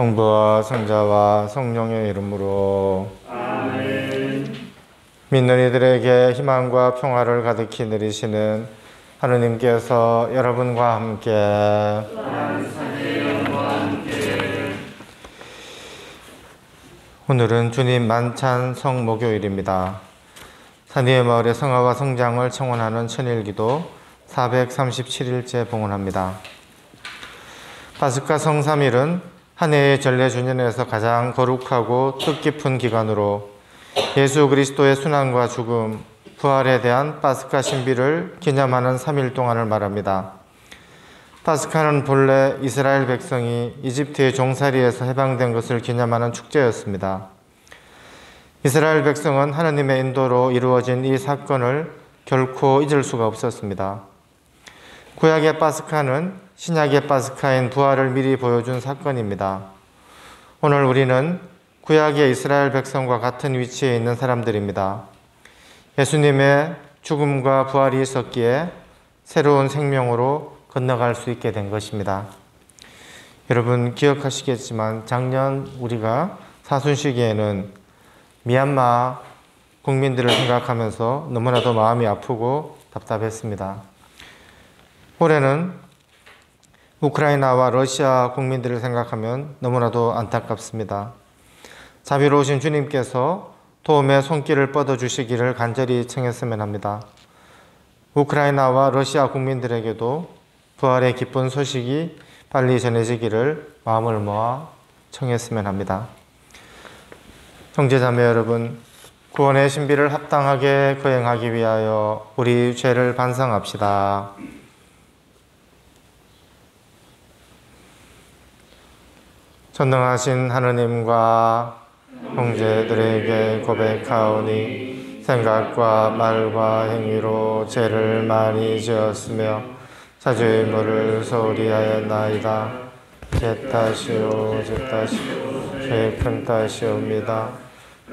성부와 성자와 성령의 이름으로 아멘. 믿는 이들에게 희망과 평화를 가득히 누리시는 하느님께서 여러분과 함께 오늘은 주님 만찬 성목요일입니다. 산위의 마을의 성화와 성장을 청원하는 천일기도 437일째 봉헌합니다. 파스카 성삼일은 한 해의 전례주년에서 가장 거룩하고 뜻깊은 기간으로 예수 그리스도의 순환과 죽음, 부활에 대한 파스카 신비를 기념하는 3일 동안을 말합니다. 파스카는 본래 이스라엘 백성이 이집트의 종살이에서 해방된 것을 기념하는 축제였습니다. 이스라엘 백성은 하느님의 인도로 이루어진 이 사건을 결코 잊을 수가 없었습니다. 구약의 파스카는 신약의 파스카인 부활을 미리 보여준 사건입니다. 오늘 우리는 구약의 이스라엘 백성과 같은 위치에 있는 사람들입니다. 예수님의 죽음과 부활이 있었기에 새로운 생명으로 건너갈 수 있게 된 것입니다. 여러분 기억하시겠지만 작년 우리가 사순시기에는 미얀마 국민들을 생각하면서 너무나도 마음이 아프고 답답했습니다. 올해는 우크라이나와 러시아 국민들을 생각하면 너무나도 안타깝습니다. 자비로우신 주님께서 도움의 손길을 뻗어주시기를 간절히 청했으면 합니다. 우크라이나와 러시아 국민들에게도 부활의 기쁜 소식이 빨리 전해지기를 마음을 모아 청했으면 합니다. 형제자매 여러분, 구원의 신비를 합당하게 거행하기 위하여 우리 죄를 반성합시다. 전능하신 하느님과 형제들에게 고백하오니 생각과 말과 행위로 죄를 많이 지었으며 자주의 물을 소홀히 하였나이다. 제 탓이오 죄 큰 탓이옵니다.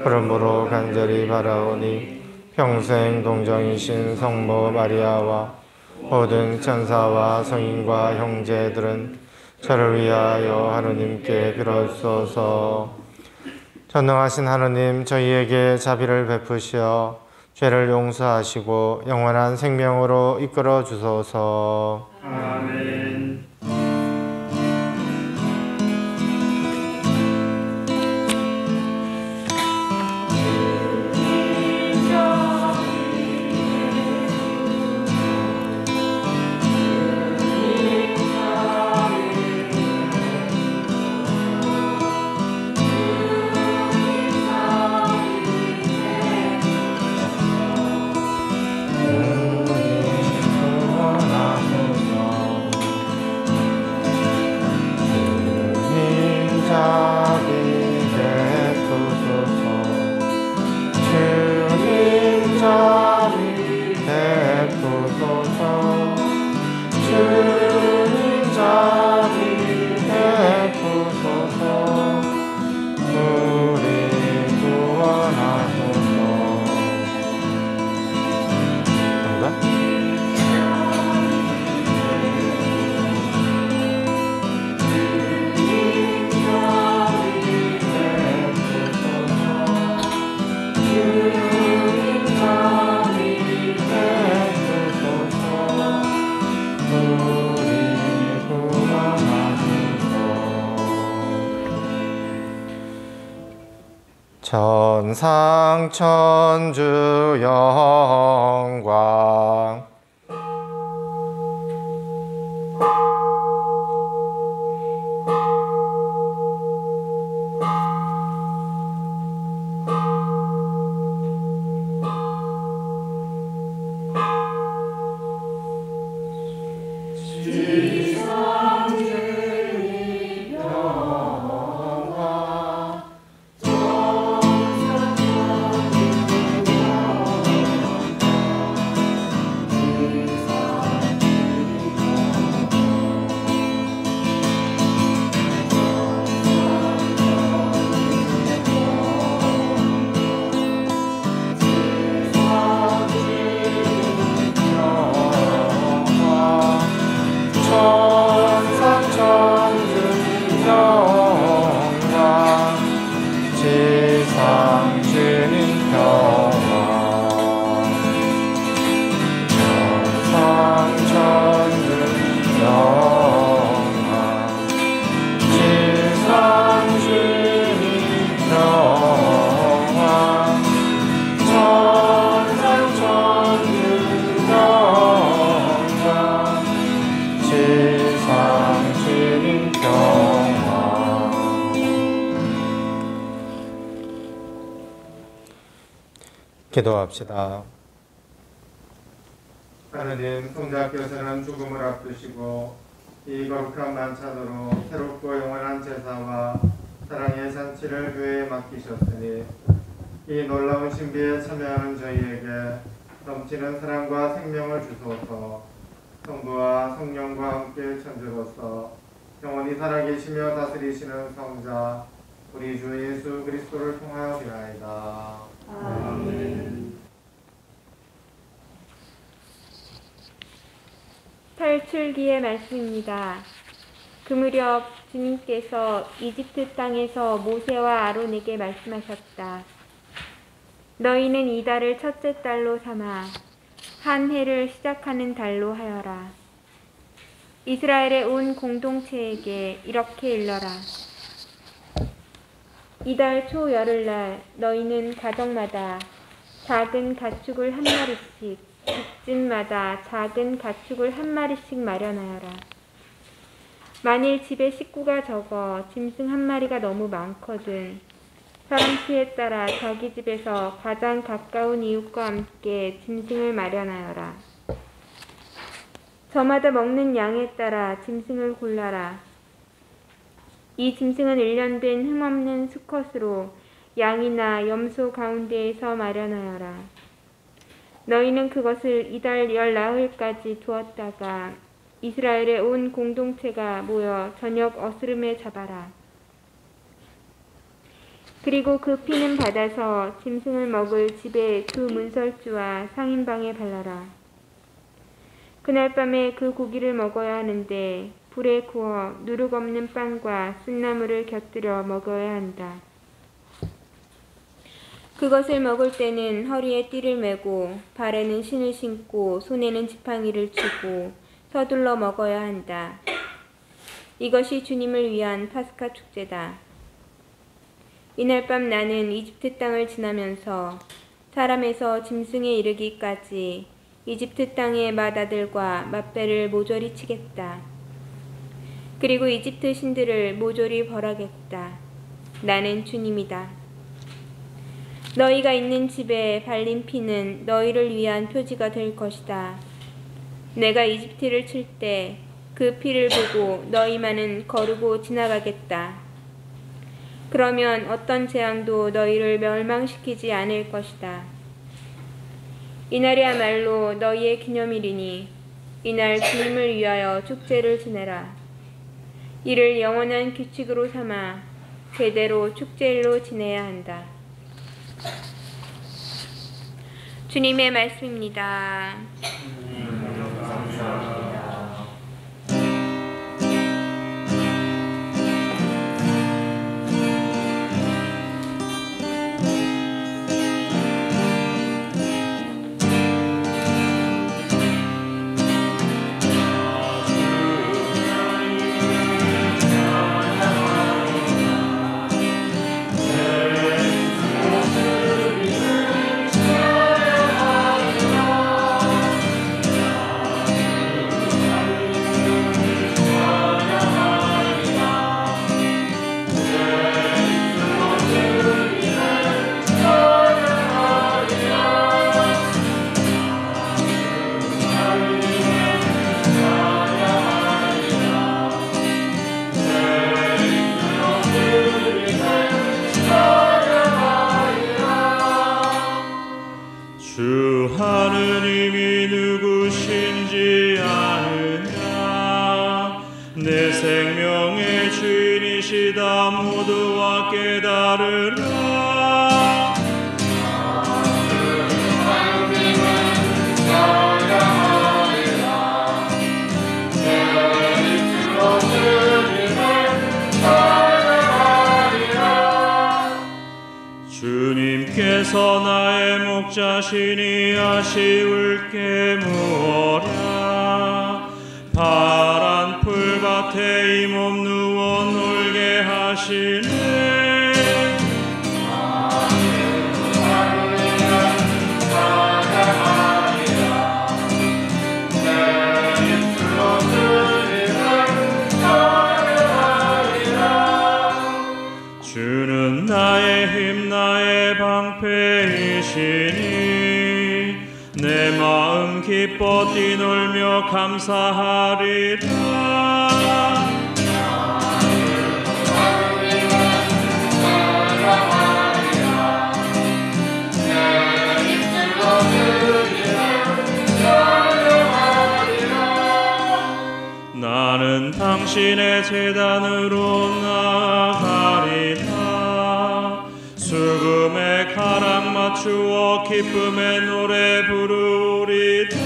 그러므로 간절히 바라오니 평생 동정이신 성모 마리아와 모든 천사와 성인과 형제들은 저를 위하여 하느님께 빌어주소서. 전능하신 하느님, 저희에게 자비를 베푸시어 죄를 용서하시고 영원한 생명으로 이끌어 주소서. 아멘. 천상천주 영광 기도합시다. 하느님, 성자께서는 죽음을 앞두시고 이 거룩한 만찬으로 새롭고 영원한 제사와 사랑의 잔치를 교회에 맡기셨으니 이 놀라운 신비에 참여하는 저희에게 넘치는 사랑과 생명을 주소서. 성부와 성령과 함께 천주로서 영원히 살아계시며 다스리시는 성자 우리 주 예수 그리스도를 통하여 비나이다. 아멘. 8출기의 말씀입니다. 그 무렵 주님께서 이집트 땅에서 모세와 아론에게 말씀하셨다. 너희는 이 달을 첫째 달로 삼아 한 해를 시작하는 달로 하여라. 이스라엘의 온 공동체에게 이렇게 일러라. 이달 초 열흘날 너희는 가정마다 작은 가축을 한 마리씩, 집집마다 작은 가축을 한 마리씩 마련하여라. 만일 집에 식구가 적어 짐승 한 마리가 너무 많거든 사람 수에 따라 자기 집에서 가장 가까운 이웃과 함께 짐승을 마련하여라. 저마다 먹는 양에 따라 짐승을 골라라. 이 짐승은 일련된 흠없는 수컷으로 양이나 염소 가운데에서 마련하여라. 너희는 그것을 이달 14일까지 두었다가 이스라엘의 온 공동체가 모여 저녁 어스름에 잡아라. 그리고 그 피는 받아서 짐승을 먹을 집의 두 문설주와 상인방에 발라라. 그날 밤에 그 고기를 먹어야 하는데 불에 구워 누룩 없는 빵과 쓴나물을 곁들여 먹어야 한다. 그것을 먹을 때는 허리에 띠를 메고 발에는 신을 신고 손에는 지팡이를 쥐고 서둘러 먹어야 한다. 이것이 주님을 위한 파스카 축제다. 이날 밤 나는 이집트 땅을 지나면서 사람에서 짐승에 이르기까지 이집트 땅의 맏아들과 맏배를 모조리 치겠다. 그리고 이집트 신들을 모조리 벌하겠다. 나는 주님이다. 너희가 있는 집에 발린 피는 너희를 위한 표지가 될 것이다. 내가 이집트를 칠 때 그 피를 보고 너희만은 거르고 지나가겠다. 그러면 어떤 재앙도 너희를 멸망시키지 않을 것이다. 이날이야말로 너희의 기념일이니 이날 주님을 위하여 축제를 지내라. 이를 영원한 규칙으로 삼아 제대로 축제일로 지내야 한다. 주님의 말씀입니다. 주 하느님이 누구신지 아느냐. 내 생명의 주인이시다. 모두와 깨달으라. 주님께서 나의 목자시니 아쉬울 게 무엇랴. 파란 풀밭에 이 몸 누워 놀게 하시네. 주는 나의 힘 나의 방패 되시니 내 마음 기뻐 뛰놀며 감사하리라. 나는 당신의 제단으로 나아가리라. 수금에 가락 맞추어 기쁨의 노래 부르리라.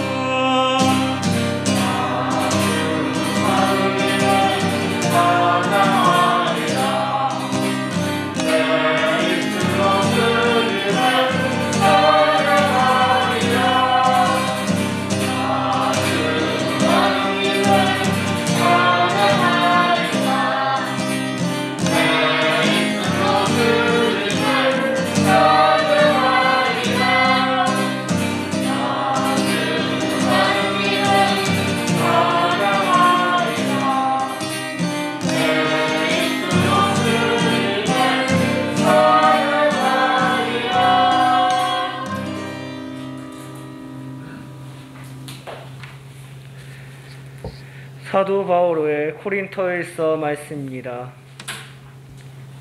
사도 바오로의 코린토일서 말씀입니다.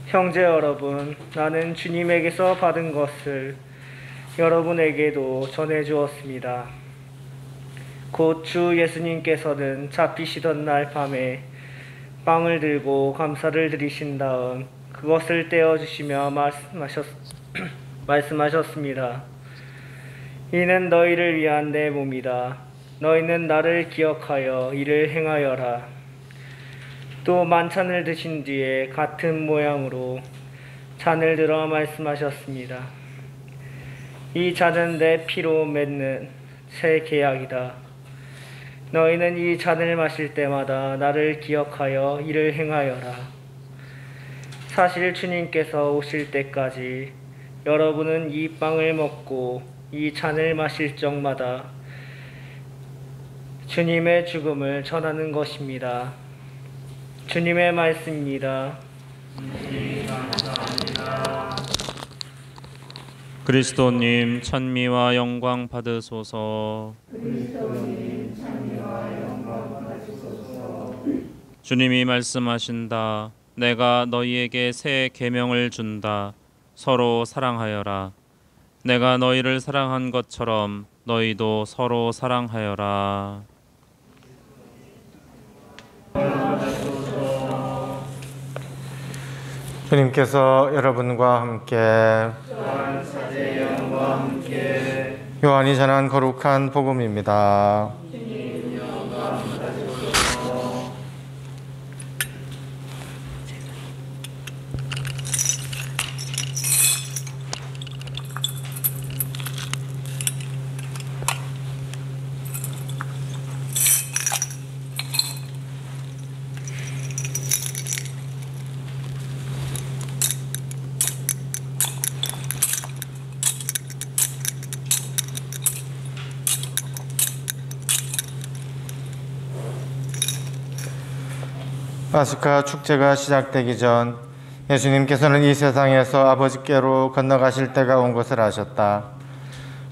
형제 여러분, 나는 주님에게서 받은 것을 여러분에게도 전해주었습니다. 곧 주 예수님께서는 잡히시던 날 밤에 빵을 들고 감사를 드리신 다음 그것을 떼어주시며 말씀하셨습니다. 이는 너희를 위한 내 몸이다. 너희는 나를 기억하여 이를 행하여라. 또 만찬을 드신 뒤에 같은 모양으로 잔을 들어 말씀하셨습니다. 이 잔은 내 피로 맺는 새 계약이다. 너희는 이 잔을 마실 때마다 나를 기억하여 이를 행하여라. 사실 주님께서 오실 때까지 여러분은 이 빵을 먹고 이 잔을 마실 적마다 주님의 죽음을 전하는 것입니다. 주님의 말씀입니다. 그리스도님 찬미와 영광 받으소서. 주님이 말씀하신다. 내가 너희에게 새 계명을 준다. 서로 사랑하여라. 내가 너희를 사랑한 것처럼 너희도 서로 사랑하여라. 주님께서 여러분과 함께 요한이 전한 거룩한 복음입니다. 파스카 축제가 시작되기 전 예수님께서는 이 세상에서 아버지께로 건너가실 때가 온 것을 아셨다.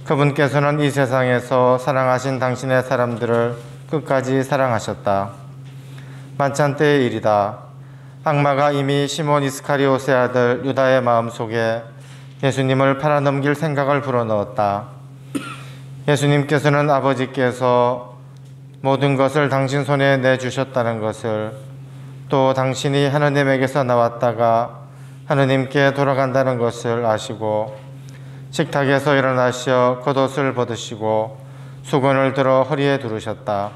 그분께서는 이 세상에서 사랑하신 당신의 사람들을 끝까지 사랑하셨다. 만찬 때의 일이다. 악마가 이미 시몬 이스카리옷의 아들 유다의 마음속에 예수님을 팔아넘길 생각을 불어넣었다. 예수님께서는 아버지께서 모든 것을 당신 손에 내주셨다는 것을, 또 당신이 하느님에게서 나왔다가 하느님께 돌아간다는 것을 아시고 식탁에서 일어나셔 겉옷을 벗으시고 수건을 들어 허리에 두르셨다.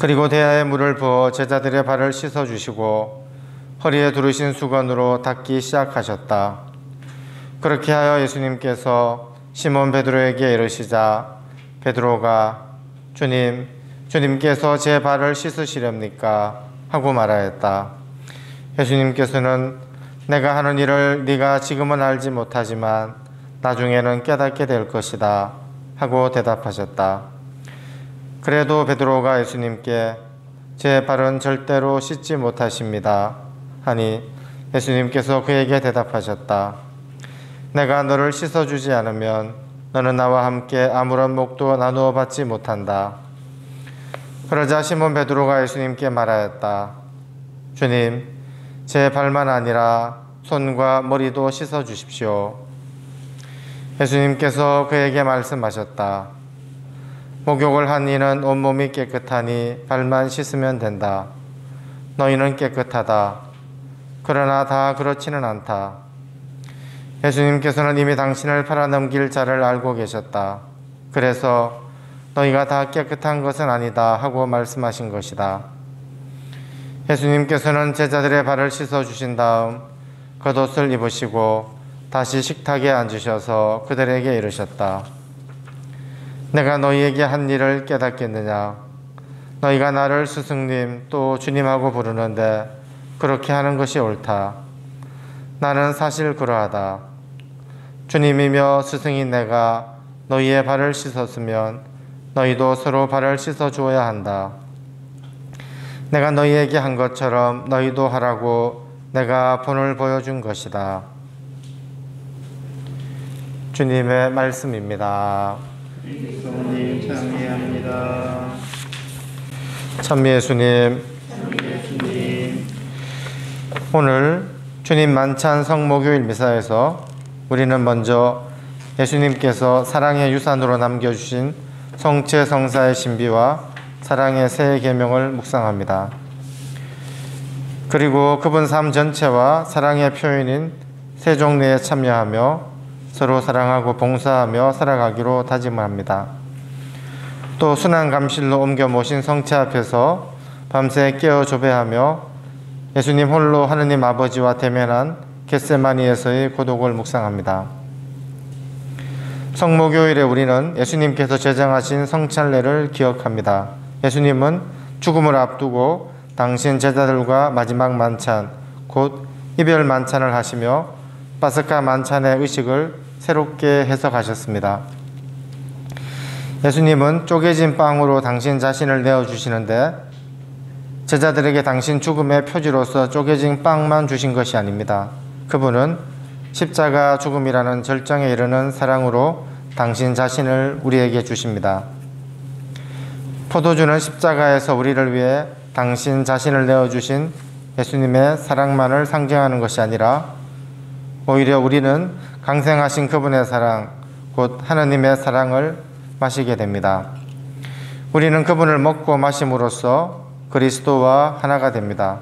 그리고 대야에 물을 부어 제자들의 발을 씻어주시고 허리에 두르신 수건으로 닦기 시작하셨다. 그렇게 하여 예수님께서 시몬 베드로에게 이르시자 베드로가 주님께서 제 발을 씻으시렵니까? 하고 말하였다. 예수님께서는 내가 하는 일을 네가 지금은 알지 못하지만 나중에는 깨닫게 될 것이다 하고 대답하셨다. 그래도 베드로가 예수님께 제 발은 절대로 씻지 못하십니다 하니 예수님께서 그에게 대답하셨다. 내가 너를 씻어주지 않으면 너는 나와 함께 아무런 몫도 나누어 받지 못한다. 그러자 시몬 베드로가 예수님께 말하였다. 주님, 제 발만 아니라 손과 머리도 씻어주십시오. 예수님께서 그에게 말씀하셨다. 목욕을 한 이는 온몸이 깨끗하니 발만 씻으면 된다. 너희는 깨끗하다. 그러나 다 그렇지는 않다. 예수님께서는 이미 당신을 팔아넘길 자를 알고 계셨다. 그래서 너희가 다 깨끗한 것은 아니다 하고 말씀하신 것이다. 예수님께서는 제자들의 발을 씻어주신 다음 겉옷을 입으시고 다시 식탁에 앉으셔서 그들에게 이르셨다. 내가 너희에게 한 일을 깨닫겠느냐? 너희가 나를 스승님 또 주님하고 부르는데 그렇게 하는 것이 옳다. 나는 사실 그러하다. 주님이며 스승인 내가 너희의 발을 씻었으면 너희도 서로 발을 씻어 주어야 한다. 내가 너희에게 한 것처럼 너희도 하라고 내가 본을 보여준 것이다. 주님의 말씀입니다. 예수님 참여합니다. 찬미 예수님, 오늘 주님 만찬 성모교일 미사에서 우리는 먼저 예수님께서 사랑의 유산으로 남겨주신 성체 성사의 신비와 사랑의 새 계명을 묵상합니다. 그리고 그분 삶 전체와 사랑의 표현인 세종례에 참여하며 서로 사랑하고 봉사하며 살아가기로 다짐합니다. 또 순환감실로 옮겨 모신 성체 앞에서 밤새 깨어 조배하며 예수님 홀로 하느님 아버지와 대면한 겟세마니에서의 고독을 묵상합니다. 성모교일에 우리는 예수님께서 제정하신 성찬례를 기억합니다. 예수님은 죽음을 앞두고 당신 제자들과 마지막 만찬, 곧 이별 만찬을 하시며 파스카 만찬의 의식을 새롭게 해석하셨습니다. 예수님은 쪼개진 빵으로 당신 자신을 내어주시는데 제자들에게 당신 죽음의 표지로서 쪼개진 빵만 주신 것이 아닙니다. 그분은 십자가 죽음이라는 절정에 이르는 사랑으로 당신 자신을 우리에게 주십니다. 포도주는 십자가에서 우리를 위해 당신 자신을 내어주신 예수님의 사랑만을 상징하는 것이 아니라 오히려 우리는 강생하신 그분의 사랑, 곧 하나님의 사랑을 마시게 됩니다. 우리는 그분을 먹고 마심으로써 그리스도와 하나가 됩니다.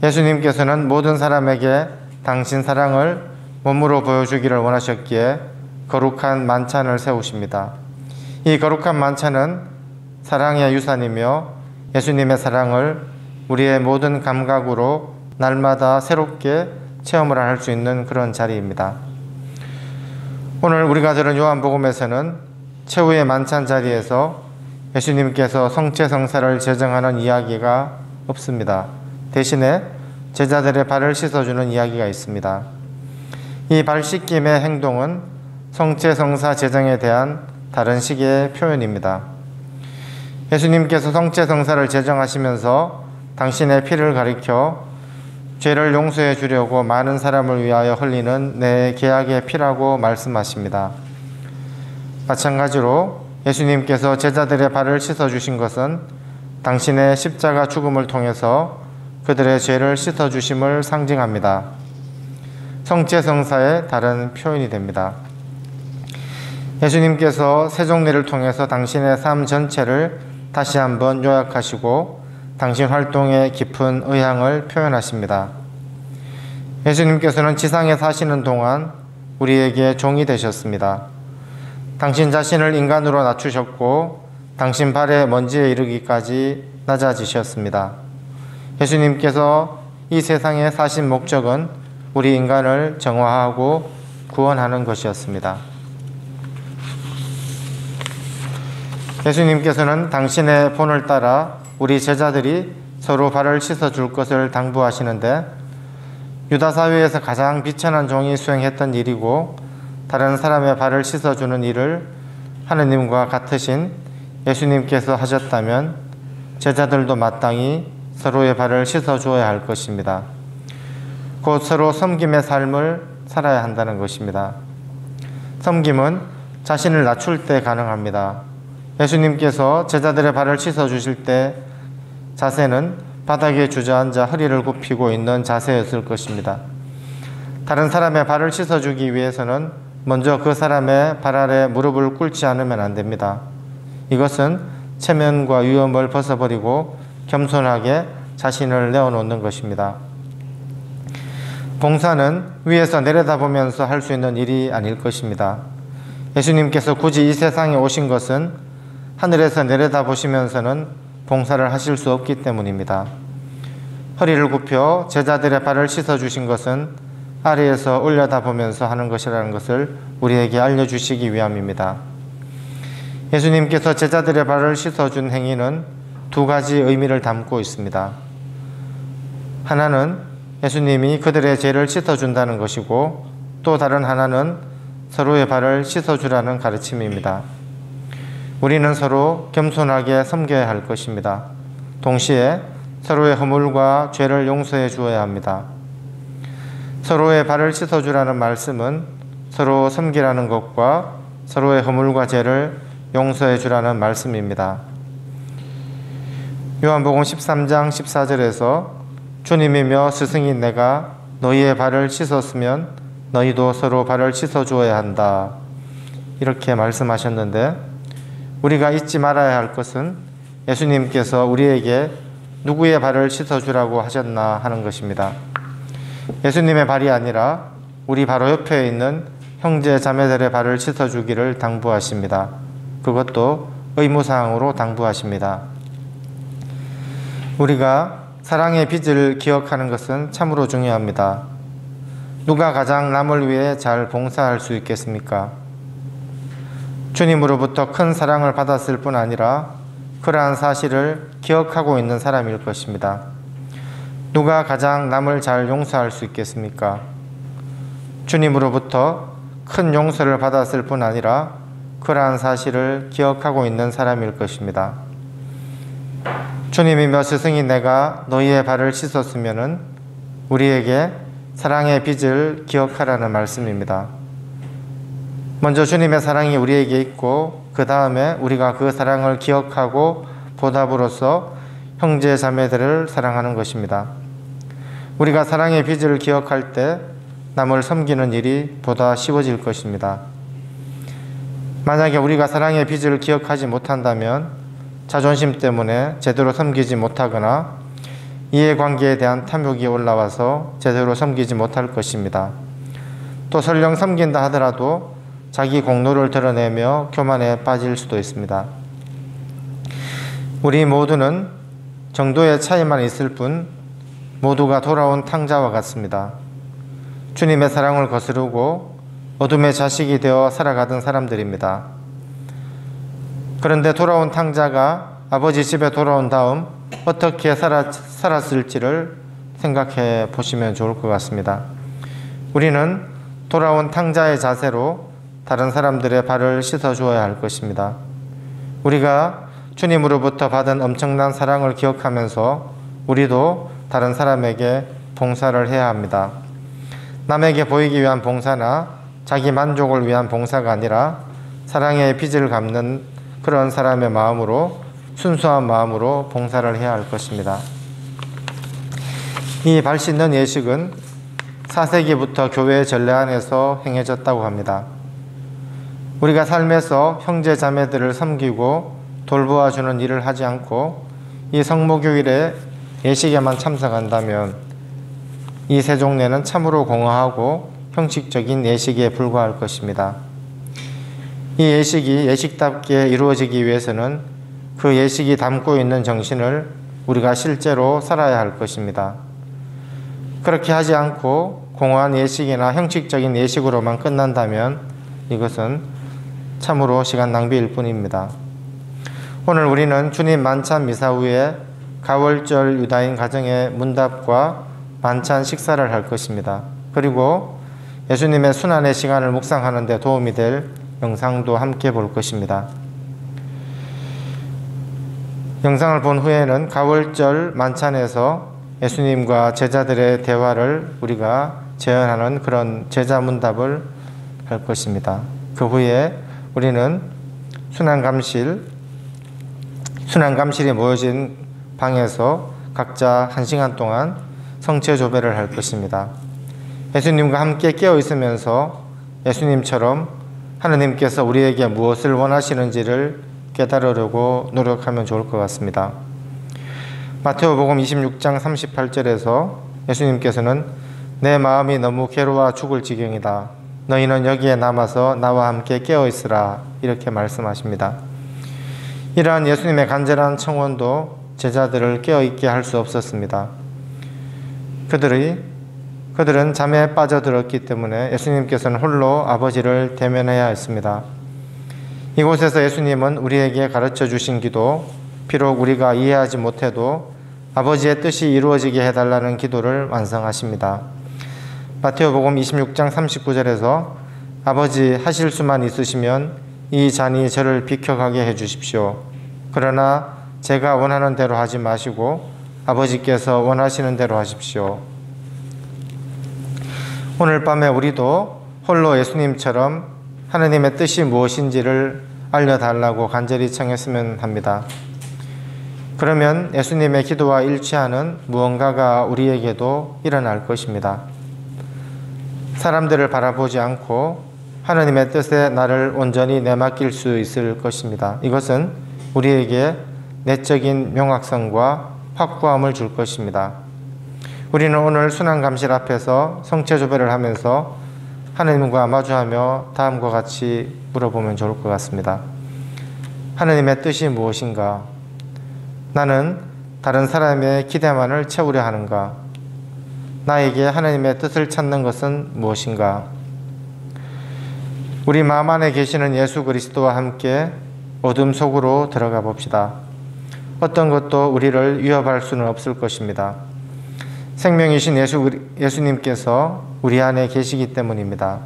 예수님께서는 모든 사람에게 당신 사랑을 몸으로 보여주기를 원하셨기에 거룩한 만찬을 세우십니다. 이 거룩한 만찬은 사랑의 유산이며 예수님의 사랑을 우리의 모든 감각으로 날마다 새롭게 체험을 할 수 있는 그런 자리입니다. 오늘 우리가 들은 요한복음에서는 최후의 만찬 자리에서 예수님께서 성체성사를 제정하는 이야기가 없습니다. 대신에 제자들의 발을 씻어주는 이야기가 있습니다. 이 발 씻김의 행동은 성체성사 제정에 대한 다른 식의 표현입니다. 예수님께서 성체성사를 제정하시면서 당신의 피를 가리켜 죄를 용서해 주려고 많은 사람을 위하여 흘리는 내 계약의 피라고 말씀하십니다. 마찬가지로 예수님께서 제자들의 발을 씻어주신 것은 당신의 십자가 죽음을 통해서 그들의 죄를 씻어주심을 상징합니다. 성체성사의 다른 표현이 됩니다. 예수님께서 세종례를 통해서 당신의 삶 전체를 다시 한번 요약하시고 당신 활동의 깊은 의향을 표현하십니다. 예수님께서는 지상에 사시는 동안 우리에게 종이 되셨습니다. 당신 자신을 인간으로 낮추셨고 당신 발의 먼지에 이르기까지 낮아지셨습니다. 예수님께서 이 세상에 사신 목적은 우리 인간을 정화하고 구원하는 것이었습니다. 예수님께서는 당신의 본을 따라 우리 제자들이 서로 발을 씻어줄 것을 당부하시는데 유다 사회에서 가장 비천한 종이 수행했던 일이고 다른 사람의 발을 씻어주는 일을 하느님과 같으신 예수님께서 하셨다면 제자들도 마땅히 서로의 발을 씻어주어야 할 것입니다. 곧 서로 섬김의 삶을 살아야 한다는 것입니다. 섬김은 자신을 낮출 때 가능합니다. 예수님께서 제자들의 발을 씻어 주실 때 자세는 바닥에 주저앉아 허리를 굽히고 있는 자세였을 것입니다. 다른 사람의 발을 씻어 주기 위해서는 먼저 그 사람의 발 아래 무릎을 꿇지 않으면 안 됩니다. 이것은 체면과 위엄을 벗어버리고 겸손하게 자신을 내어놓는 것입니다. 봉사는 위에서 내려다보면서 할 수 있는 일이 아닐 것입니다. 예수님께서 굳이 이 세상에 오신 것은 하늘에서 내려다보시면서는 봉사를 하실 수 없기 때문입니다. 허리를 굽혀 제자들의 발을 씻어주신 것은 아래에서 올려다보면서 하는 것이라는 것을 우리에게 알려주시기 위함입니다. 예수님께서 제자들의 발을 씻어준 행위는 두 가지 의미를 담고 있습니다. 하나는 예수님이 그들의 죄를 씻어준다는 것이고, 또 다른 하나는 서로의 발을 씻어주라는 가르침입니다. 우리는 서로 겸손하게 섬겨야 할 것입니다. 동시에 서로의 허물과 죄를 용서해 주어야 합니다. 서로의 발을 씻어주라는 말씀은 서로 섬기라는 것과 서로의 허물과 죄를 용서해 주라는 말씀입니다. 요한복음 13장 14절에서 주님이며 스승인 내가 너희의 발을 씻었으면 너희도 서로 발을 씻어 주어야 한다, 이렇게 말씀하셨는데, 우리가 잊지 말아야 할 것은 예수님께서 우리에게 누구의 발을 씻어 주라고 하셨나 하는 것입니다. 예수님의 발이 아니라 우리 바로 옆에 있는 형제 자매들의 발을 씻어 주기를 당부하십니다. 그것도 의무사항으로 당부하십니다. 우리가 사랑의 빚을 기억하는 것은 참으로 중요합니다. 누가 가장 남을 위해 잘 봉사할 수 있겠습니까? 주님으로부터 큰 사랑을 받았을 뿐 아니라 그러한 사실을 기억하고 있는 사람일 것입니다. 누가 가장 남을 잘 용서할 수 있겠습니까? 주님으로부터 큰 용서를 받았을 뿐 아니라 그러한 사실을 기억하고 있는 사람일 것입니다. 주님이며 스승이 내가 너희의 발을 씻었으면은 우리에게 사랑의 빚을 기억하라는 말씀입니다. 먼저 주님의 사랑이 우리에게 있고, 그 다음에 우리가 그 사랑을 기억하고 보답으로서 형제 자매들을 사랑하는 것입니다. 우리가 사랑의 빚을 기억할 때 남을 섬기는 일이 보다 쉬워질 것입니다. 만약에 우리가 사랑의 빚을 기억하지 못한다면 자존심 때문에 제대로 섬기지 못하거나 이해관계에 대한 탐욕이 올라와서 제대로 섬기지 못할 것입니다. 또 설령 섬긴다 하더라도 자기 공로를 드러내며 교만에 빠질 수도 있습니다. 우리 모두는 정도의 차이만 있을 뿐 모두가 돌아온 탕자와 같습니다. 주님의 사랑을 거스르고 어둠의 자식이 되어 살아가던 사람들입니다. 그런데 돌아온 탕자가 아버지 집에 돌아온 다음 어떻게 살았을지를 생각해 보시면 좋을 것 같습니다. 우리는 돌아온 탕자의 자세로 다른 사람들의 발을 씻어 주어야 할 것입니다. 우리가 주님으로부터 받은 엄청난 사랑을 기억하면서 우리도 다른 사람에게 봉사를 해야 합니다. 남에게 보이기 위한 봉사나 자기 만족을 위한 봉사가 아니라 사랑의 빚을 갚는 그런 사람의 마음으로, 순수한 마음으로 봉사를 해야 할 것입니다. 이 발 씻는 예식은 4세기부터 교회의 전례 안에서 행해졌다고 합니다. 우리가 삶에서 형제 자매들을 섬기고 돌보아주는 일을 하지 않고 이 성모교일에 예식에만 참석한다면 이 세종례는 참으로 공허하고 형식적인 예식에 불과할 것입니다. 이 예식이 예식답게 이루어지기 위해서는 그 예식이 담고 있는 정신을 우리가 실제로 살아야 할 것입니다. 그렇게 하지 않고 공허한 예식이나 형식적인 예식으로만 끝난다면 이것은 참으로 시간 낭비일 뿐입니다. 오늘 우리는 주님 만찬 미사 후에 가월절 유다인 가정의 문답과 만찬 식사를 할 것입니다. 그리고 예수님의 순환의 시간을 묵상하는 데 도움이 될 영상도 함께 볼 것입니다. 영상을 본 후에는 가월절 만찬에서 예수님과 제자들의 대화를 우리가 제안하는 그런 제자 문답을 할 것입니다. 그 후에 우리는 순환감실이 모여진 방에서 각자 1시간 동안 성체조배를 할 것입니다. 예수님과 함께 깨어 있으면서 예수님처럼 하느님께서 우리에게 무엇을 원하시는지를 깨달으려고 노력하면 좋을 것 같습니다. 마태오복음 26장 38절에서 예수님께서는 내 마음이 너무 괴로워 죽을 지경이다. 너희는 여기에 남아서 나와 함께 깨어 있으라. 이렇게 말씀하십니다. 이러한 예수님의 간절한 청원도 제자들을 깨어 있게 할 수 없었습니다. 그들은 잠에 빠져들었기 때문에 예수님께서는 홀로 아버지를 대면해야 했습니다. 이곳에서 예수님은 우리에게 가르쳐 주신 기도, 비록 우리가 이해하지 못해도 아버지의 뜻이 이루어지게 해달라는 기도를 완성하십니다. 마태오복음 26장 39절에서 아버지 하실 수만 있으시면 이 잔이 저를 비켜가게 해주십시오. 그러나 제가 원하는 대로 하지 마시고 아버지께서 원하시는 대로 하십시오. 오늘 밤에 우리도 홀로 예수님처럼 하느님의 뜻이 무엇인지를 알려달라고 간절히 청했으면 합니다. 그러면 예수님의 기도와 일치하는 무언가가 우리에게도 일어날 것입니다. 사람들을 바라보지 않고 하느님의 뜻에 나를 온전히 내맡길 수 있을 것입니다. 이것은 우리에게 내적인 명확성과 확고함을 줄 것입니다. 우리는 오늘 순환감실 앞에서 성체조배를 하면서 하느님과 마주하며 다음과 같이 물어보면 좋을 것 같습니다. 하느님의 뜻이 무엇인가? 나는 다른 사람의 기대만을 채우려 하는가? 나에게 하느님의 뜻을 찾는 것은 무엇인가? 우리 마음 안에 계시는 예수 그리스도와 함께 어둠 속으로 들어가 봅시다. 어떤 것도 우리를 위협할 수는 없을 것입니다. 생명이신 예수님께서 우리 안에 계시기 때문입니다.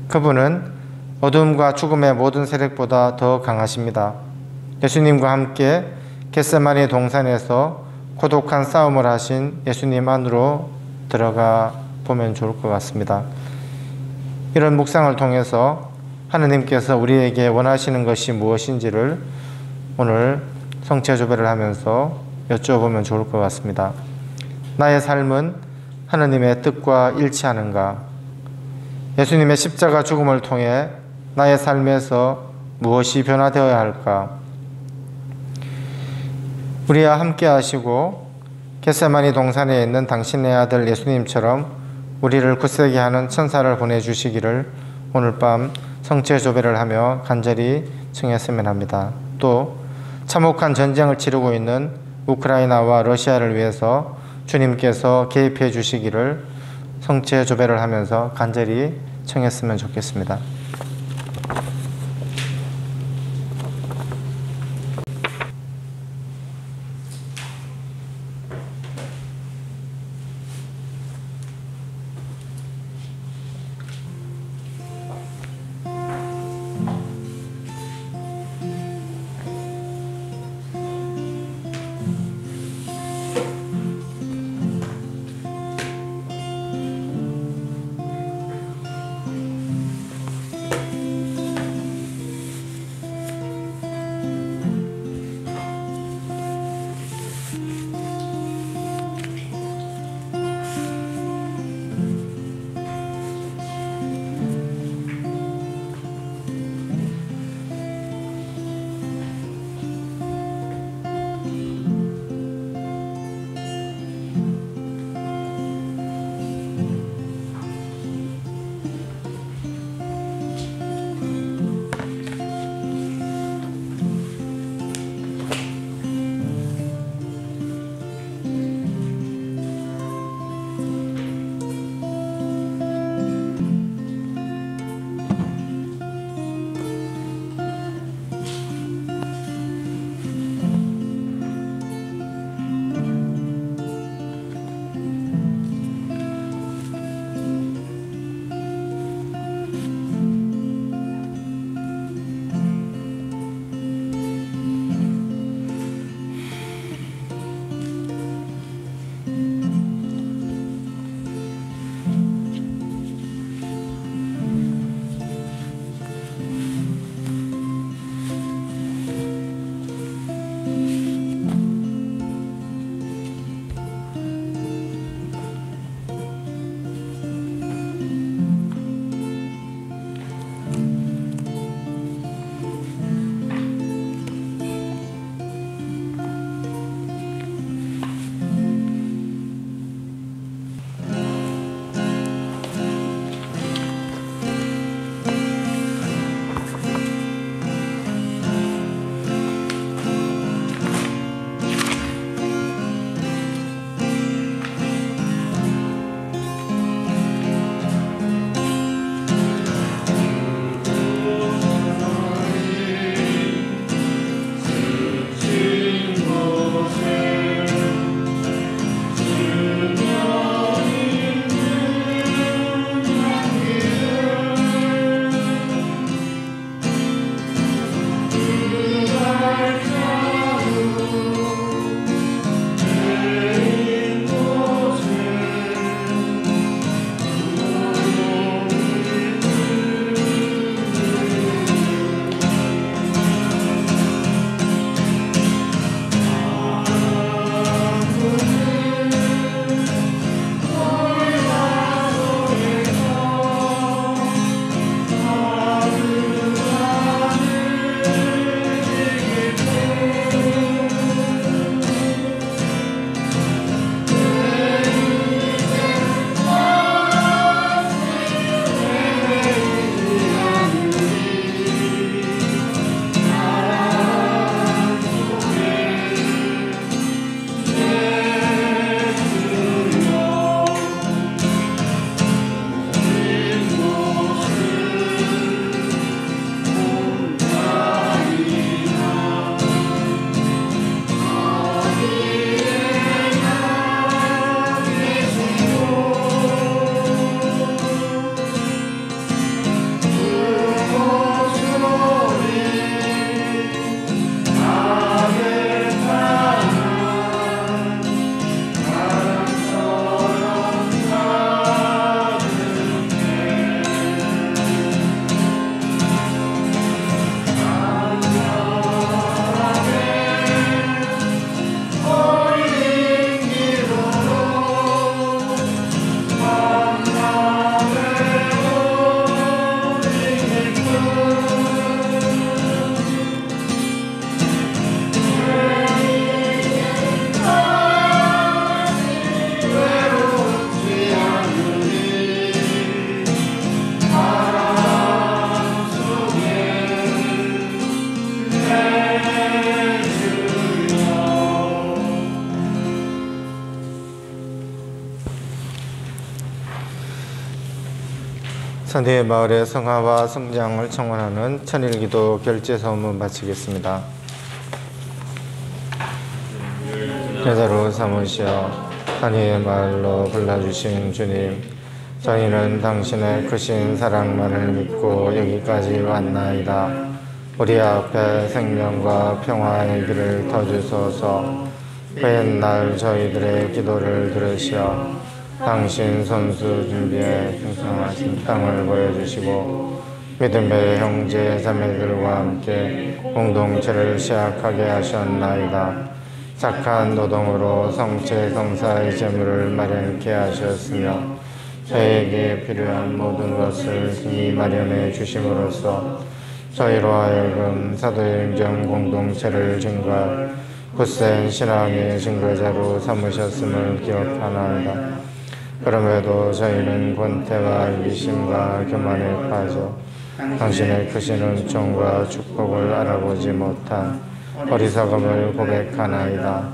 그분은 어둠과 죽음의 모든 세력보다 더 강하십니다. 예수님과 함께 겟세마니 동산에서 고독한 싸움을 하신 예수님 안으로 들어가 보면 좋을 것 같습니다. 이런 묵상을 통해서 하느님께서 우리에게 원하시는 것이 무엇인지를 오늘 성체조배를 하면서 여쭤보면 좋을 것 같습니다. 나의 삶은 하느님의 뜻과 일치하는가? 예수님의 십자가 죽음을 통해 나의 삶에서 무엇이 변화되어야 할까? 우리와 함께 하시고 겟세마니 동산에 있는 당신의 아들 예수님처럼 우리를 굳세게 하는 천사를 보내주시기를 오늘 밤 성체조배를 하며 간절히 청했으면 합니다. 또 참혹한 전쟁을 치르고 있는 우크라이나와 러시아를 위해서 주님께서 개입해 주시기를 성체조배를 하면서 간절히 청했으면 좋겠습니다. 선대의 마을의 성화와 성장을 청원하는 천일기도 결제서문 마치겠습니다. 제자로 삼으시어 선의의 마을로 불러주신 주님, 저희는 당신의 크신 사랑만을 믿고 여기까지 왔나이다. 우리 앞에 생명과 평화의 길을 터주소서. 맨날 저희들의 기도를 들으시어 당신 손수 준비해 풍성하신 땅을 보여주시고 믿음의 형제 자매들과 함께 공동체를 시작하게 하셨나이다. 착한 노동으로 성체 성사의 재물을 마련케 하셨으며 저에게 필요한 모든 것을 힘이 마련해 주심으로써 저희로 하여금 사도행정 공동체를 증거할 굳센 신앙의 증거자로 삼으셨음을 기억하나이다. 그럼에도 저희는 권태와 이기심과 교만에 빠져 당신의 크신 은총과 축복을 알아보지 못한 어리석음을 고백하나이다.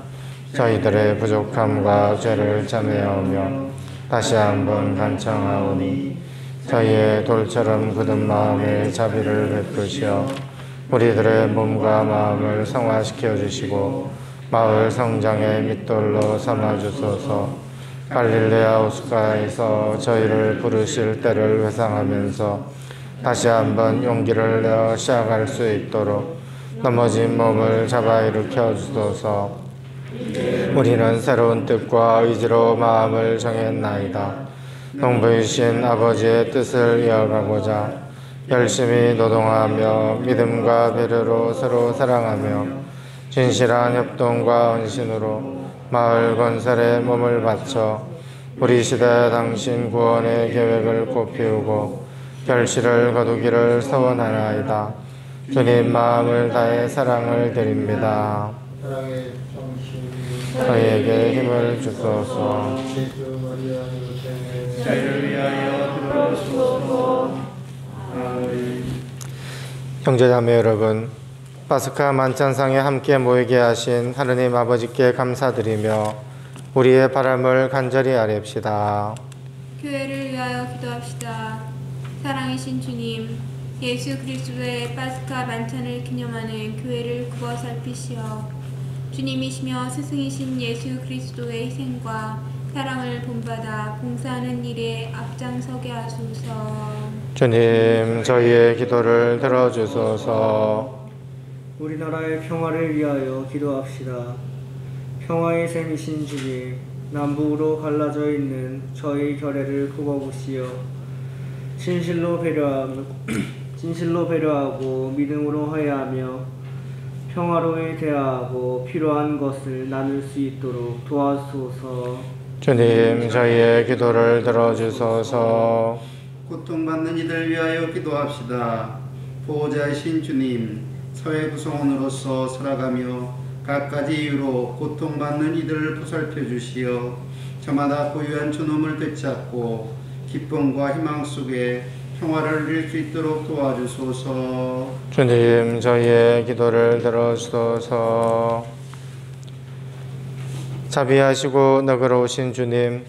저희들의 부족함과 죄를 참회하며 다시 한번 간청하오니 저희의 돌처럼 굳은 마음에 자비를 베푸시어 우리들의 몸과 마음을 성화시켜 주시고 마을 성장의 밑돌로 삼아 주소서. 갈릴레아 호숫가에서 저희를 부르실 때를 회상하면서 다시 한번 용기를 내어 시작할 수 있도록 넘어진 몸을 잡아 일으켜 주소서. 우리는 새로운 뜻과 의지로 마음을 정했나이다. 농부이신 아버지의 뜻을 이어가고자 열심히 노동하며 믿음과 배려로 서로 사랑하며 진실한 협동과 헌신으로 마을 건설에 몸을 바쳐 우리 시대 당신 구원의 계획을 꽃피우고 결실을 거두기를 소원하나이다. 주님 마음을 다해 사랑을 드립니다. 저희에게 힘을 주소서. 저희를 위하여 들어주소서. 형제자매 여러분, 파스카 만찬상에 함께 모이게 하신 하느님 아버지께 감사드리며 우리의 바람을 간절히 아뢰옵시다. 교회를 위하여 기도합시다. 사랑이신 주님, 예수 그리스도의 파스카 만찬을 기념하는 교회를 굽어 살피시어 주님이시며 스승이신 예수 그리스도의 희생과 사랑을 본받아 봉사하는 일에 앞장서게 하소서. 주님, 저희의 기도를 들어주소서. 우리나라의 평화를 위하여 기도합시다. 평화의 샘이신 주님, 남북으로 갈라져 있는 저희 결례를 굽어보시어 진실로 배려하고 믿음으로 화해하며 평화로이 대화하고 필요한 것을 나눌 수 있도록 도와주소서. 주님, 저희의 기도를 들어주소서. 고통받는 이들 위하여 기도합시다. 보호자이신 주님, 사회 구성원으로서 살아가며 갖가지 이유로 고통받는 이들을 보살펴 주시어 저마다 고유한 존엄을 되찾고 기쁨과 희망 속에 평화를 누릴 수 있도록 도와주소서. 주님, 저희의 기도를 들어주소서. 자비하시고 너그러우신 주님,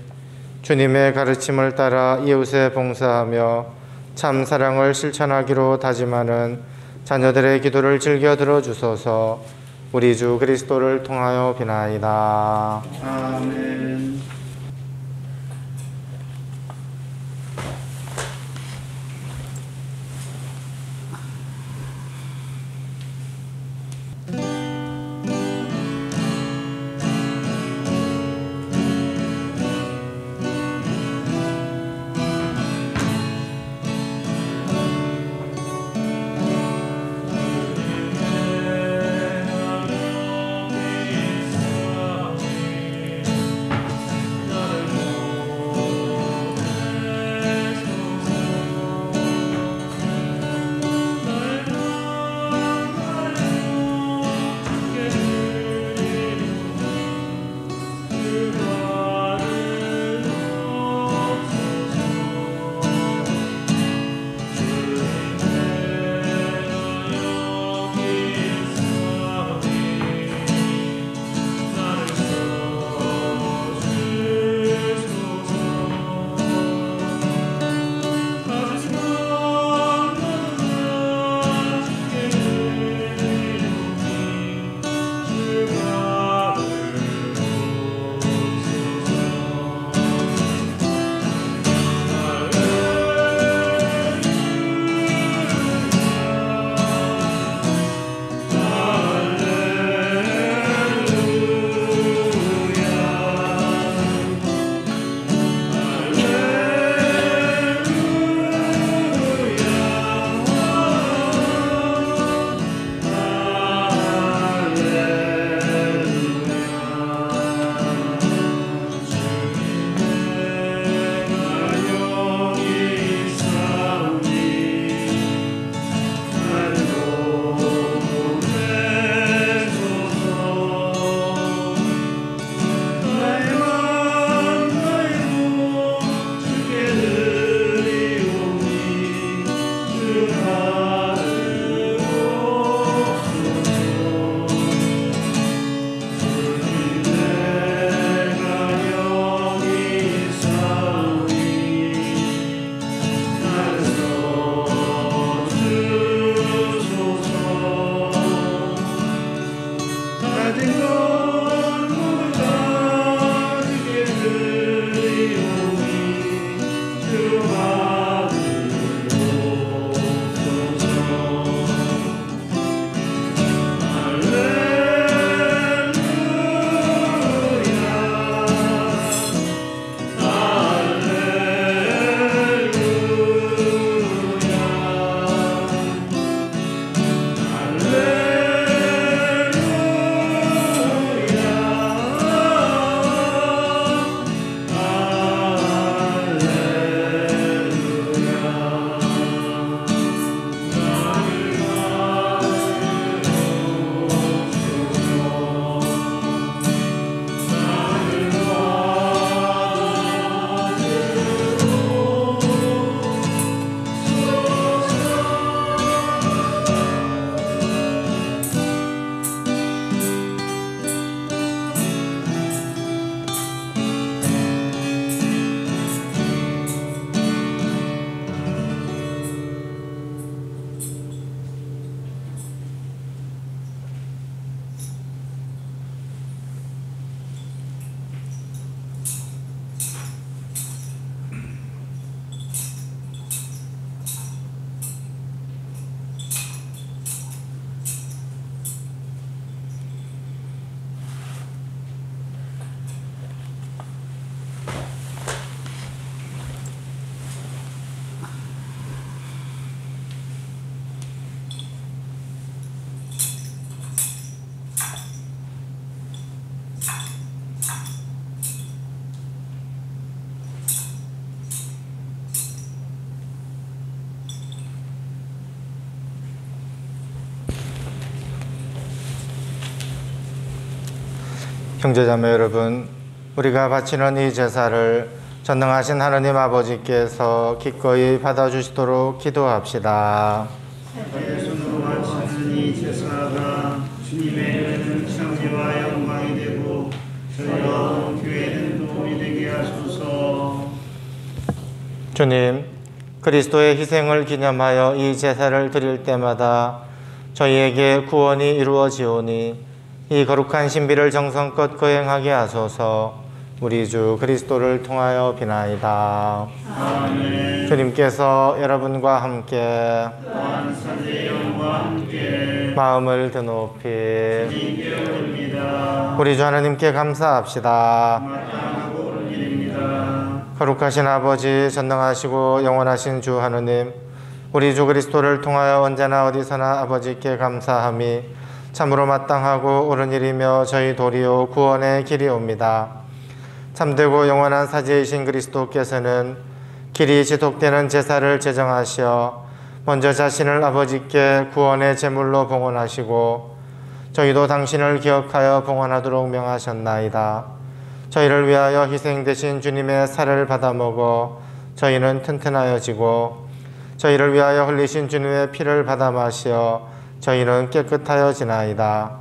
주님의 가르침을 따라 이웃에 봉사하며 참 사랑을 실천하기로 다짐하는 자녀들의 기도를 즐겨 들어주소서. 우리 주 그리스도를 통하여 비나이다. 아멘. 형제자매 여러분, 우리가 바치는 이 제사를 전능하신 하느님 아버지께서 기꺼이 받아주시도록 기도합시다. 내 손으로 바치는 이 제사가 주님의 이름은 창세와 영광이 되고 저희와 교회는 도움이 되게 하소서. 주님, 그리스도의 희생을 기념하여 이 제사를 드릴 때마다 저희에게 구원이 이루어지오니 이 거룩한 신비를 정성껏 거행하게 하소서. 우리 주 그리스도를 통하여 비나이다. 아멘. 주님께서 여러분과 함께 또한 사제의 영과 함께 마음을 드높이 주님께 올립니다. 우리 주 하나님께 감사합시다. 마땅하고 옳은 일입니다. 거룩하신 아버지, 전능하시고 영원하신 주 하느님, 우리 주 그리스도를 통하여 언제나 어디서나 아버지께 감사함이 참으로 마땅하고 옳은 일이며 저희 도리요 구원의 길이옵니다. 참되고 영원한 사제이신 그리스도께서는 길이 지속되는 제사를 제정하시어 먼저 자신을 아버지께 구원의 제물로 봉헌하시고 저희도 당신을 기억하여 봉헌하도록 명하셨나이다. 저희를 위하여 희생되신 주님의 살을 받아 먹어 저희는 튼튼하여지고 저희를 위하여 흘리신 주님의 피를 받아 마시어 저희는 깨끗하여지나이다.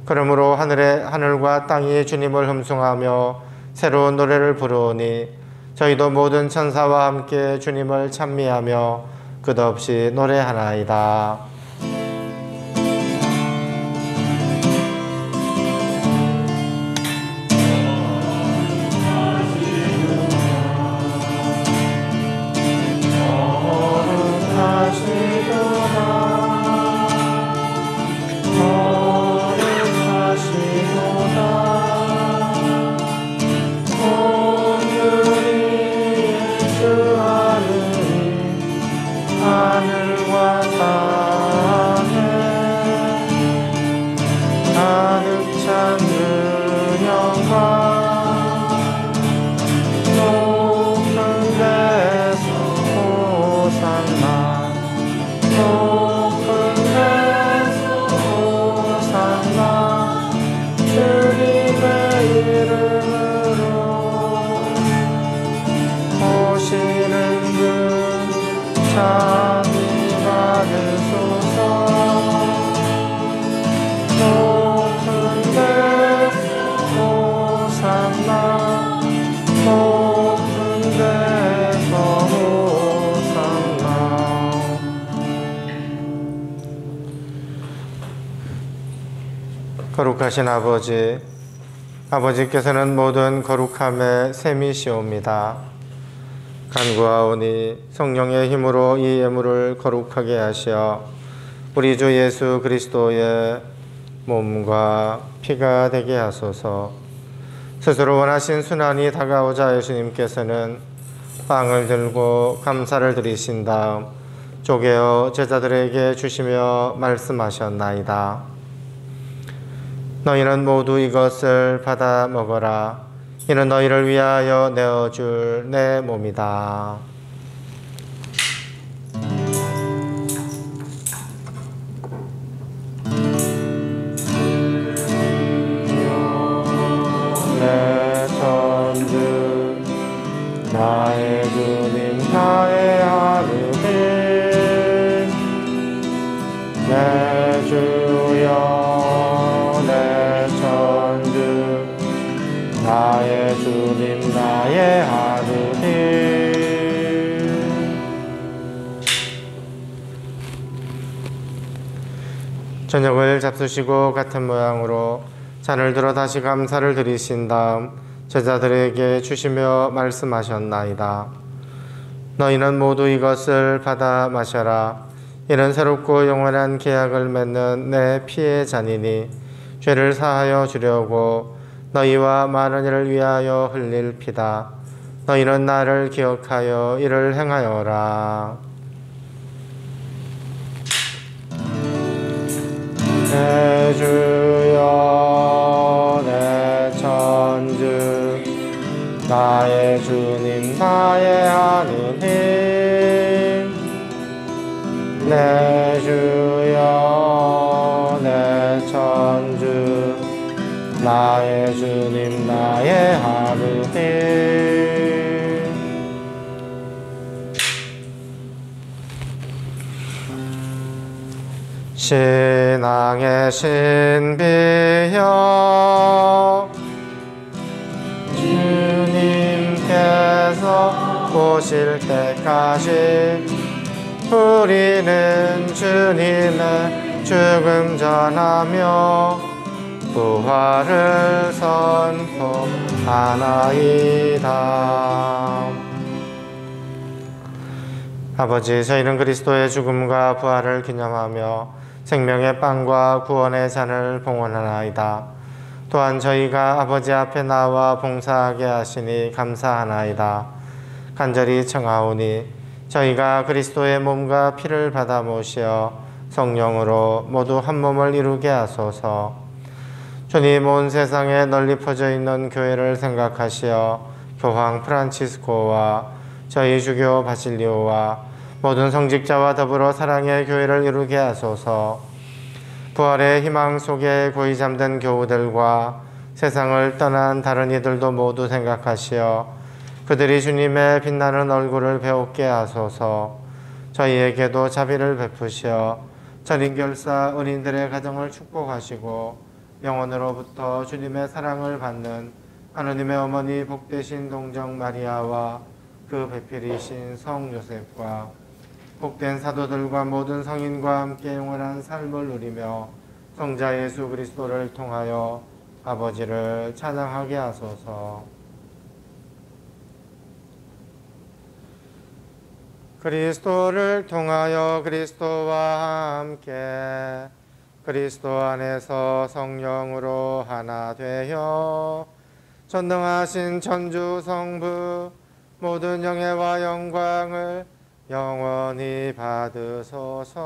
그러므로 하늘과 땅이 주님을 흠숭하며 새로운 노래를 부르오니 저희도 모든 천사와 함께 주님을 찬미하며 끝없이 노래하나이다. 하늘과 땅에 가득 찬 영광 높은 데서 호산나 높은 데서 호산나 주님의 이름으로 오시는 그 찬미 받으소서. 높은 데서 호산나 높은 데서 호산나. 거룩하신 아버지, 아버지께서는 모든 거룩함의 셈이시옵니다. 간구하오니 성령의 힘으로 이 예물을 거룩하게 하시어 우리 주 예수 그리스도의 몸과 피가 되게 하소서. 스스로 원하신 순환이 다가오자 예수님께서는 빵을 들고 감사를 드리신 다음 쪼개어 제자들에게 주시며 말씀하셨나이다. 너희는 모두 이것을 받아 먹어라. 이는 너희를 위하여 내어줄 내 몸이다. 내 천주 나의 주님 나의 하느님 내 주여 내 천주 나의 주님 나의 하느님. 저녁을 잡수시고 같은 모양으로 잔을 들어 다시 감사를 드리신 다음 제자들에게 주시며 말씀하셨나이다. 너희는 모두 이것을 받아 마셔라. 이는 새롭고 영원한 계약을 맺는 내 피의 잔이니 죄를 사하여 주려고 너희와 많은 이를 위하여 흘릴 피다. 너희는 나를 기억하여 이를 행하여라. 내 주여 내 천주 나의 주님 나의 하느님 내 주여 내 천주 나의 나의 주님 나의 하느님. 신앙의 신비여 주님께서 오실 때까지 우리는 주님의 죽음 전하며 부활을 선포하나이다. 아버지, 저희는 그리스도의 죽음과 부활을 기념하며 생명의 빵과 구원의 잔을 봉헌하나이다. 또한 저희가 아버지 앞에 나와 봉사하게 하시니 감사하나이다. 간절히 청하오니 저희가 그리스도의 몸과 피를 받아 모시어 성령으로 모두 한 몸을 이루게 하소서. 주님, 온 세상에 널리 퍼져 있는 교회를 생각하시어 교황 프란치스코와 저희 주교 바실리오와 모든 성직자와 더불어 사랑의 교회를 이루게 하소서. 부활의 희망 속에 고이 잠든 교우들과 세상을 떠난 다른 이들도 모두 생각하시어 그들이 주님의 빛나는 얼굴을 배우게 하소서. 저희에게도 자비를 베푸시어 전인결사 은인들의 가정을 축복하시고 영원으로부터 주님의 사랑을 받는 하느님의 어머니 복되신 동정 마리아와 그 배필이신 성 요셉과 복된 사도들과 모든 성인과 함께 영원한 삶을 누리며 성자 예수 그리스도를 통하여 아버지를 찬양하게 하소서. 그리스도를 통하여 그리스도와 함께 그리스도 안에서 성령으로 하나 되어 전능하신 천주 성부 모든 영예와 영광을 영원히 받으소서.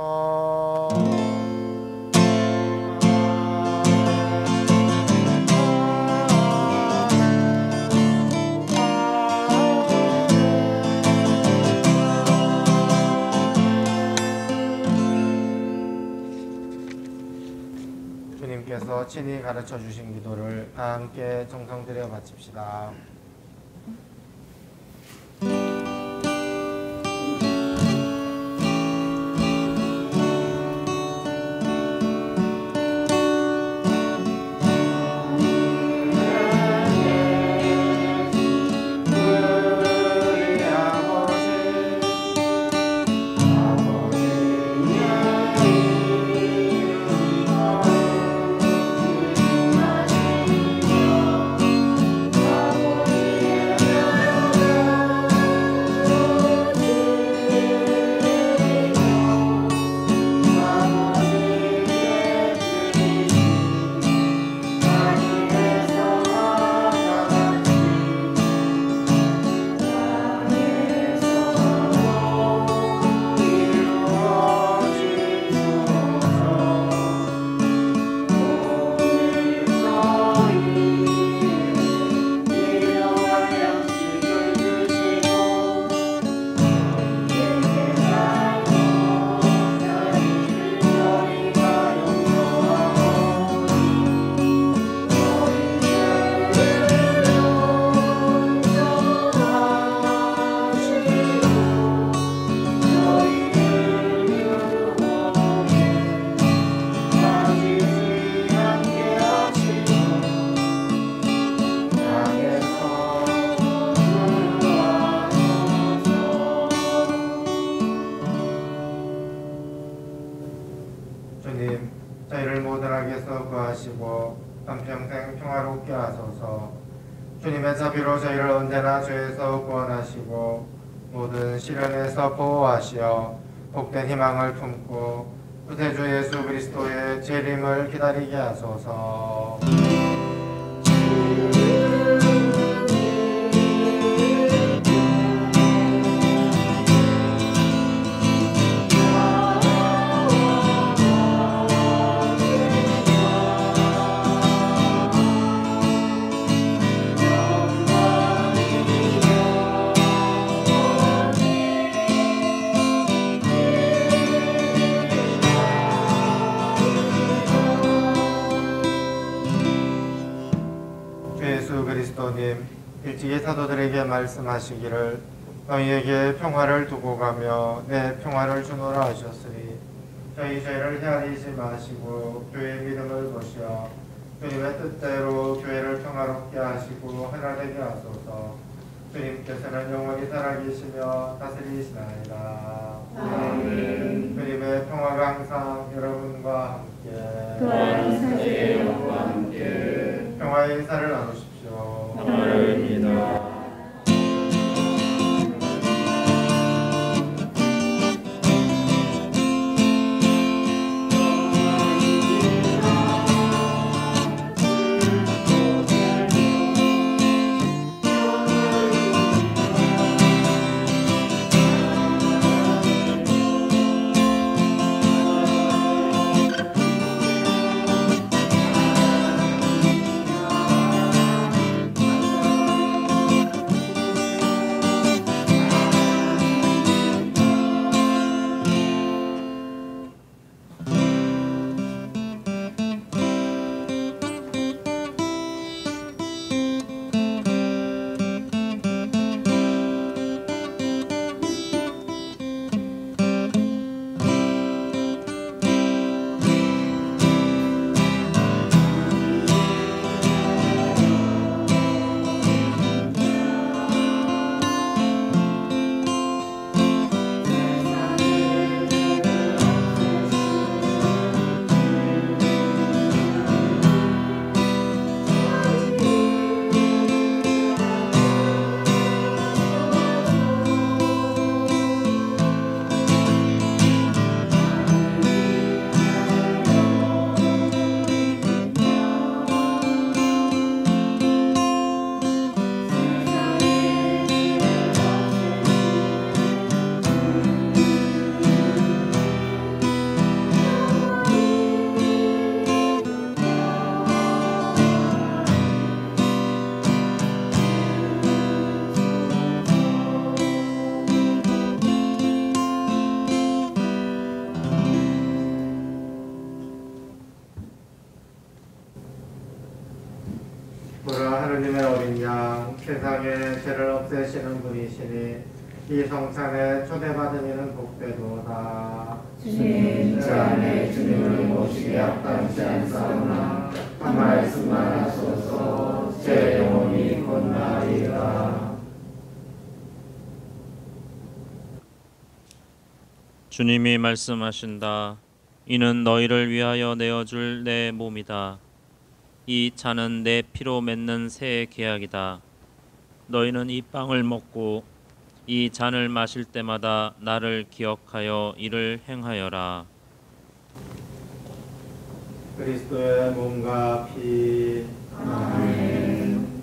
주님께서 친히 가르쳐 주신 기도를 다 함께 정성 들여 바칩시다. 주님, 저희를 모든 악에서 구하시고 한평생 평화롭게 하소서. 주님의 자비로 저희를 언제나 죄에서 구원하시고 모든 시련에서 보호하시어 복된 희망을 품고 구세주 예수 그리스도의 재림을 기다리게 하소서. 주님 일찍이 사도들에게 말씀하시기를 너희에게 평화를 두고 가며 내 평화를 주노라 하셨으니 저희 죄를 헤아리지 마시고 교회의 믿음을 보시어 주님의 뜻대로 교회를 평화롭게 하시고 하나되게 하소서. 주님께서는 영원히 살아계시며 다스리시나이다. 아멘. 주님의 평화가 항상 여러분과 함께 또한 사제의 영과 함께 평화의 인사를 나누십시오. 평화입니다. 보라 하느님의 어린 양 세상의 죄를 없애시는 분이시니 이 성찬에 초대받은 이는 복되도다. 주님, 저 안에 주님을 모시기 합당치 않사오나 한 말씀만 하소서. 제 영혼이 곧나리이다. 주님이 말씀하신다. 이는 너희를 위하여 내어줄 내 몸이다. 이 잔은 내 피로 맺는 새 계약이다. 너희는 이 빵을 먹고 이 잔을 마실 때마다 나를 기억하여 이를 행하여라. 그리스도의 몸과 피. 아멘.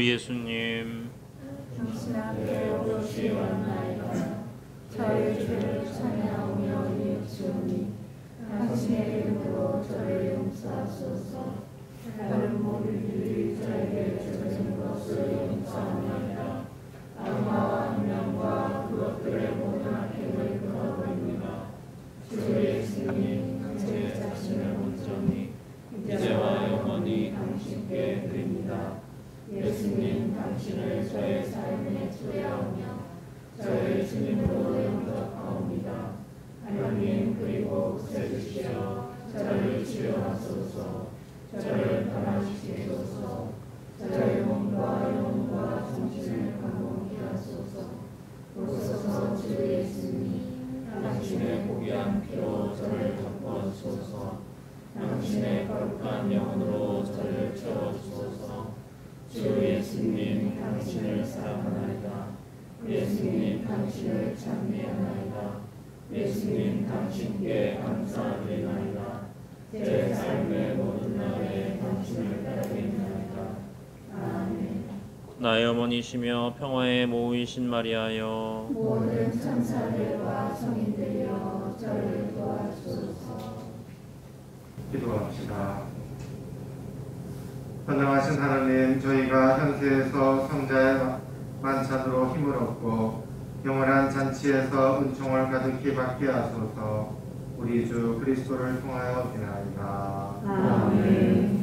주 예수님, 당신 앞에 오롯이 왔나이다. 저의 죄를 찬양하며 예수님, 당신의 이름으로 저를 용서하소서. 다른 모든 일이 저에게 주어진 것을 용서합니다. 악마와 악령과 그것들의 모든 악행을 끊어버립니다. 주 예수님, 제 자신을 온전히 이제와 영원히 당신께 드립니다. 예수님, 당신을 저의 삶에 초대하며 저의 주님으로 영접하옵니다. 하나님, 그리고 구세주시여 저를 치료하소서. 저를 변화시키소서. 저의 몸과 영과 정신을 강건케 하소서. 오소서 주 예수님, 당신의 고귀한 피로 저를 덮어주소서. 당신의 거룩한 영혼으로 저를 채워주소서. 주 예수님, 당신을 사랑하나이다. 예수님, 당신을 찬미하나이다. 예수님, 당신께 감사드리나이다. 제 삶의 모든 날에 당신을 따르겠나이다. 아멘. 나의 어머니시며 평화의 모우이신 마리아여, 모든 천사들과 성인들이여 저를 도와주소서. 기도합시다. 전능하신 하나님, 저희가 현세에서 성자의 만찬으로 힘을 얻고 영원한 잔치에서 은총을 가득히 받게 하소서. 우리 주 그리스도를 통하여 비나이다. 아멘.